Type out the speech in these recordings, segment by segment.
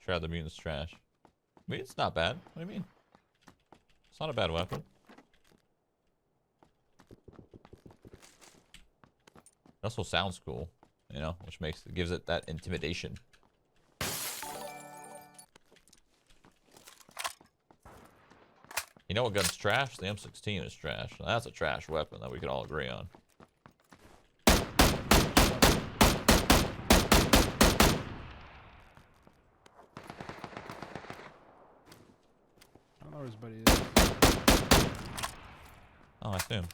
Shroud the mutant's trash. Mutant's not bad. What do you mean? It's not a bad weapon. It also sounds cool, you know, which gives it that intimidation. You know what gun's trash? The M16 is trash. That's a trash weapon that we can all agree on. I don't know where his buddy is. Oh, I see him.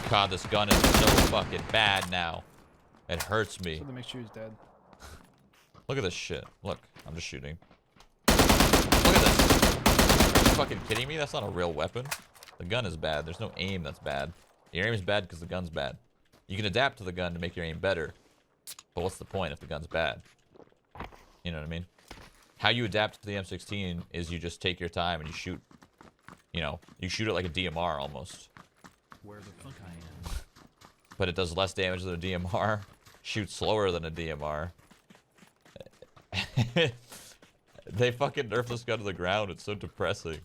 God, this gun is so fucking bad now. It hurts me. So to make sure he's dead. Look at this shit. Look, I'm just shooting. Look at this. Are you fucking kidding me? That's not a real weapon. The gun is bad. There's no aim that's bad. Your aim is bad because the gun's bad. You can adapt to the gun to make your aim better. But what's the point if the gun's bad? You know what I mean? How you adapt to the M16 is you just take your time and you shoot. You know, you shoot it like a DMR almost. Where the fuck I am. But it does less damage than a DMR. Shoots slower than a DMR. They fucking nerfed this gun to the ground. It's so depressing.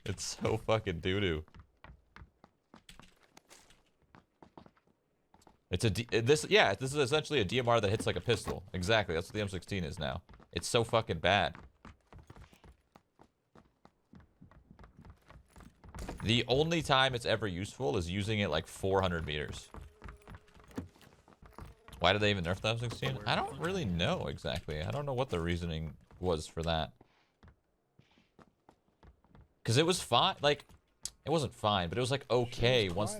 It's so fucking doo-doo. It's this is essentially a DMR that hits like a pistol. Exactly, that's what the M16 is now. It's so fucking bad. The only time it's ever useful is using it like 400 meters. Why did they even nerf the M16? I don't really know exactly. I don't know what the reasoning was for that. Because it was fine. Like, it wasn't fine, but it was like okay. Once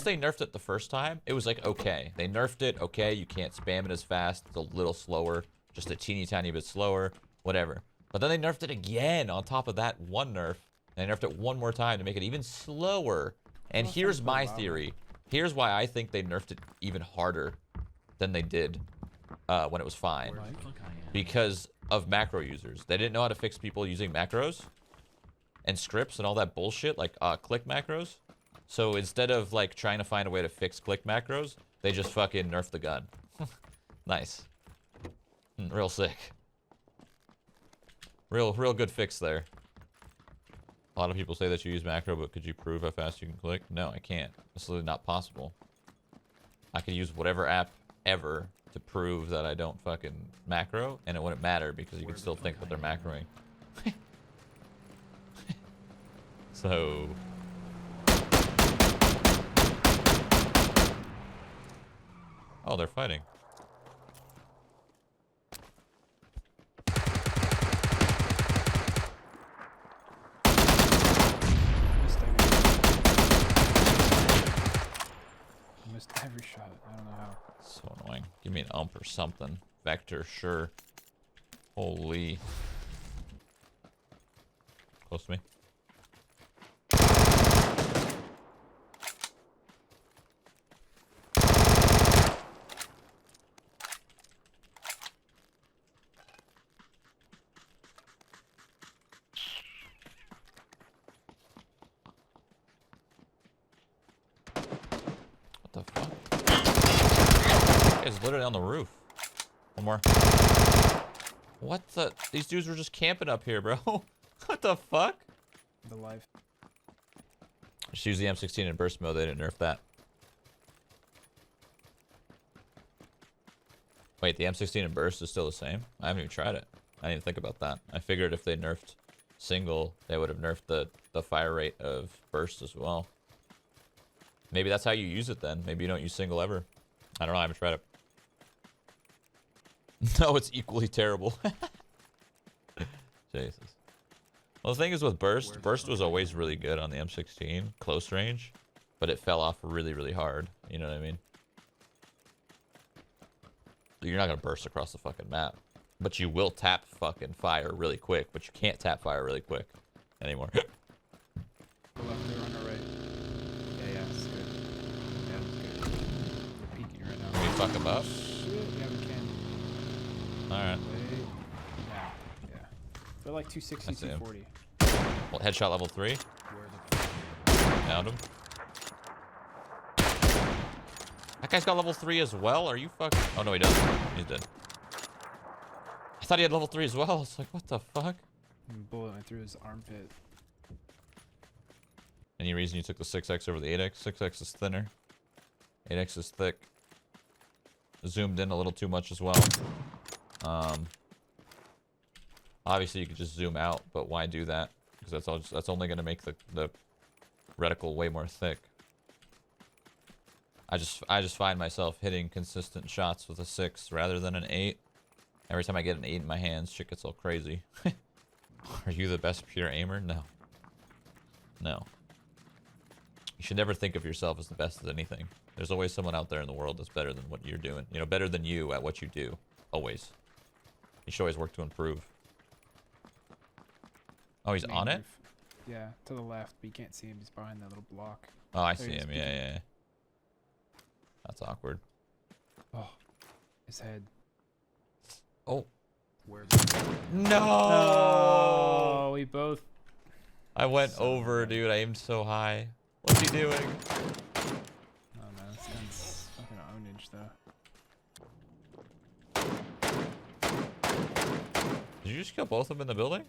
they nerfed it the first time, it was like okay. They nerfed it, okay, you can't spam it as fast. It's a little slower. Just a teeny tiny bit slower. Whatever. But then they nerfed it again on top of that one nerf. And they nerfed it one more time to make it even slower. And here's my theory. Here's why I think they nerfed it even harder than they did when it was fine. Because of macro users. They didn't know how to fix people using macros and scripts and all that bullshit, like click macros. So instead of like trying to find a way to fix click macros, they just fucking nerfed the gun. Nice. Real sick. Real good fix there. A lot of people say that you use macro, but could you prove how fast you can click? No, I can't. It's literally not possible. I could use whatever app ever to prove that I don't fucking macro, and it wouldn't matter because you can still think that they're macroing. So... Oh, they're fighting. Missed every shot. I don't know how. So annoying. Give me an ump or something. Vector, sure. Holy. Close to me. What the fuck? It's literally on the roof. One more. What the? These dudes were just camping up here, bro. What the fuck? The life. Just use the M16 in burst mode. They didn't nerf that. Wait, the M16 in burst is still the same? I haven't even tried it. I didn't even think about that. I figured if they nerfed single, they would have nerfed the fire rate of burst as well. Maybe that's how you use it then. Maybe you don't use single ever. I don't know. I haven't tried it. No, it's equally terrible. Jesus. Well, the thing is with burst, burst was always really good on the M16, close range, but it fell off really, really hard. You know what I mean? You're not going to burst across the fucking map, but you will tap fucking fire really quick, but you can't tap fire really quick anymore. Go left, they're on our right. Yeah, it's good. Yeah, it's good. They're peeking right now. Can we fuck them up? Shit, yeah, we can. Alright. Wait. Now. Yeah. They're like 260, 240. Well, headshot level 3. Downed him. That guy's got level 3 as well? Are you fucking... Oh, no, he doesn't. He's dead. I thought he had level 3 as well. It's like, what the fuck? Bullet went through his armpit. Any reason you took the 6x over the 8x? 6x is thinner. 8x is thick. Zoomed in a little too much as well. Obviously, you could just zoom out, but why do that? Because that's only going to make the reticle way more thick. I just find myself hitting consistent shots with a 6 rather than an 8. Every time I get an 8 in my hands, shit gets all crazy. Are you the best pure aimer? No. No. You should never think of yourself as the best at anything. There's always someone out there in the world that's better than what you're doing. You know, better than you at what you do. Always. You should always work to improve. Oh, he's on it? Yeah, to the left, but you can't see him. He's behind that little block. Oh, I There see he is, him. peeking. Yeah. That's awkward. Oh, his head. Oh. Where the No! Oh, we both. I went Son of a over, bitch. dude. I aimed so high. What's he doing? Oh man, this gun's fucking ownage though. Did you just kill both of them in the building?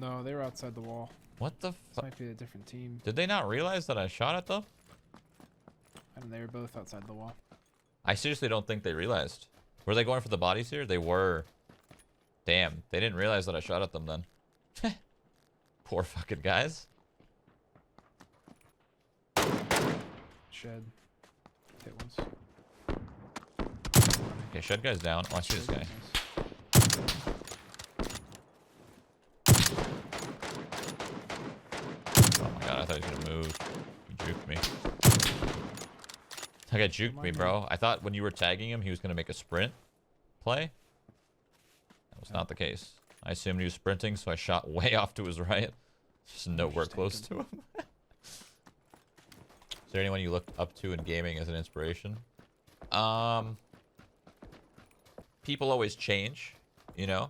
No, they were outside the wall. What the This fuck? might be a different team. Did they not realize that I shot at them? I mean, they were both outside the wall. I seriously don't think they realized. Were they going for the bodies here? They were. Damn, they didn't realize that I shot at them then. Poor fucking guys. Shed. Hit once. Okay, shed guy's down. Oh, I see this guy. Nice. Oh my god, I thought he was gonna move. He juked me. That guy juked me, bro. I thought when you were tagging him, he was gonna make a sprint play. That was not the case. I assumed he was sprinting, so I shot way off to his right. Just nowhere close to him. Is there anyone you look up to in gaming as an inspiration? People always change, you know?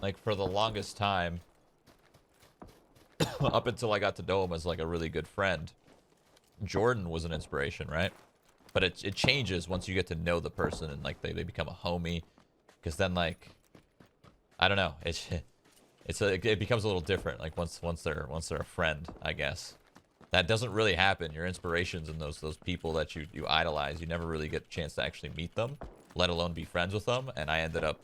Like, for the longest time, up until I got to know him as, like, a really good friend, Jordan was an inspiration, right? But it changes once you get to know the person and, like, they become a homie. Because then, like, I don't know. It becomes a little different, like, once they're a friend, I guess. That doesn't really happen. Your inspirations and those people that you idolize, you never really get a chance to actually meet them, let alone be friends with them. And I ended up,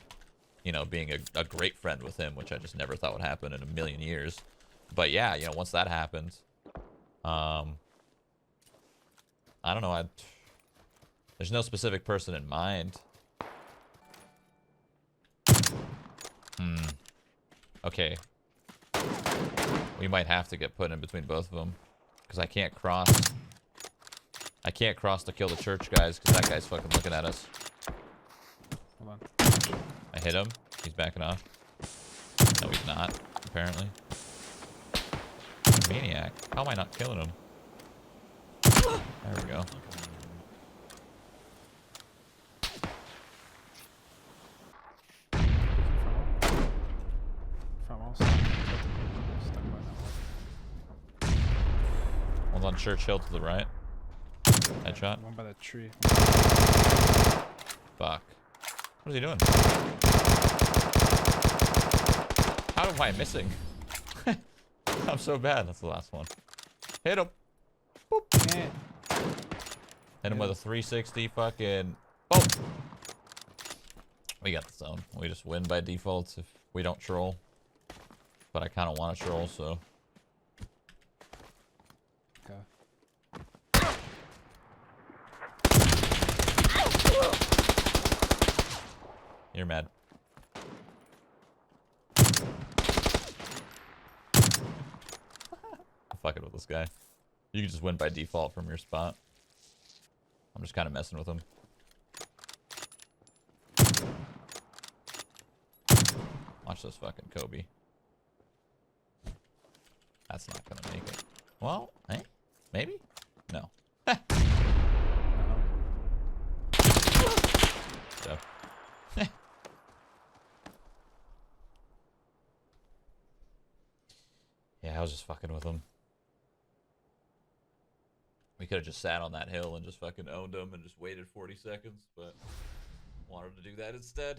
you know, being a great friend with him, which I just never thought would happen in a million years. But yeah, you know, once that happened, I don't know. There's no specific person in mind. Okay. We might have to get put in between both of them. Because I can't cross. I can't cross to kill the church guys because that guy's fucking looking at us. Hold on. I hit him. He's backing off. No, he's not, apparently. Maniac. How am I not killing him? There we go. From all sides. Stuck by that wall. One's on Church Hill to the right. Headshot. One by the tree. Fuck. What is he doing? How am I missing? I'm so bad. That's the last one. Hit him. Boop. Can't. Hit him with a 360 fucking... Oh! We got the zone. We just win by default if we don't troll. But I kind of want to troll, so... Okay. You're mad. I'm fucking with this guy. You can just win by default from your spot. I'm just kind of messing with him. Watch this fucking Kobe. That's not gonna make it. Well, eh? Maybe? No. So. Yeah, I was just fucking with him. We could have just sat on that hill and just fucking owned them and just waited 40 seconds, but wanted to do that instead.